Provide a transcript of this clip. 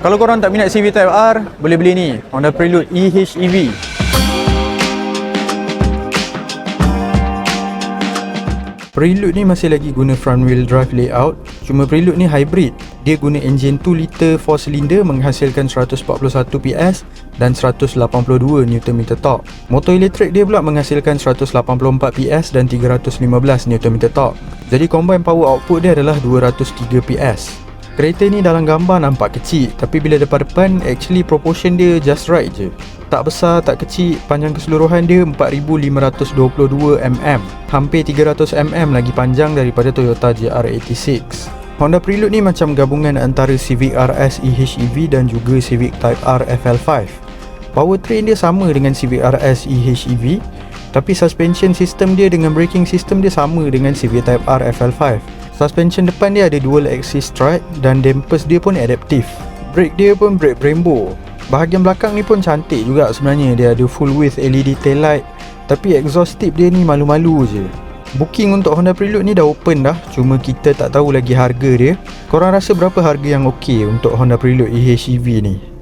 Kalau korang tak minat CV Type R, boleh beli ni, Honda Prelude EHEV. Prelude ni masih lagi guna front wheel drive layout, cuma Prelude ni hybrid. Dia guna enjin 2 liter 4 silinder menghasilkan 141 PS dan 182 Nm torque. Motor elektrik dia pula menghasilkan 184 PS dan 315 Nm torque. Jadi combine power output dia adalah 203 PS. Kereta ni dalam gambar nampak kecil, tapi bila depan-depan actually proportion dia just right je. Tak besar, tak kecil, panjang keseluruhan dia 4522 mm. Hampir 300 mm lagi panjang daripada Toyota JR86. Honda Prelude ni macam gabungan antara Civic RS EHEV dan juga Civic Type R FL5. Powertrain dia sama dengan Civic RS EHEV, tapi suspension system dia dengan braking system dia sama dengan Civic Type R FL5. Suspension depan dia ada dual axis strut dan dampers dia pun adaptif. Brake dia pun brake Brembo. Bahagian belakang ni pun cantik juga sebenarnya. Dia ada full width LED tail light, tapi exhaust tip dia ni malu-malu je. Booking untuk Honda Prelude ni dah open dah, cuma kita tak tahu lagi harga dia. Korang rasa berapa harga yang okey untuk Honda Prelude EHEV ni?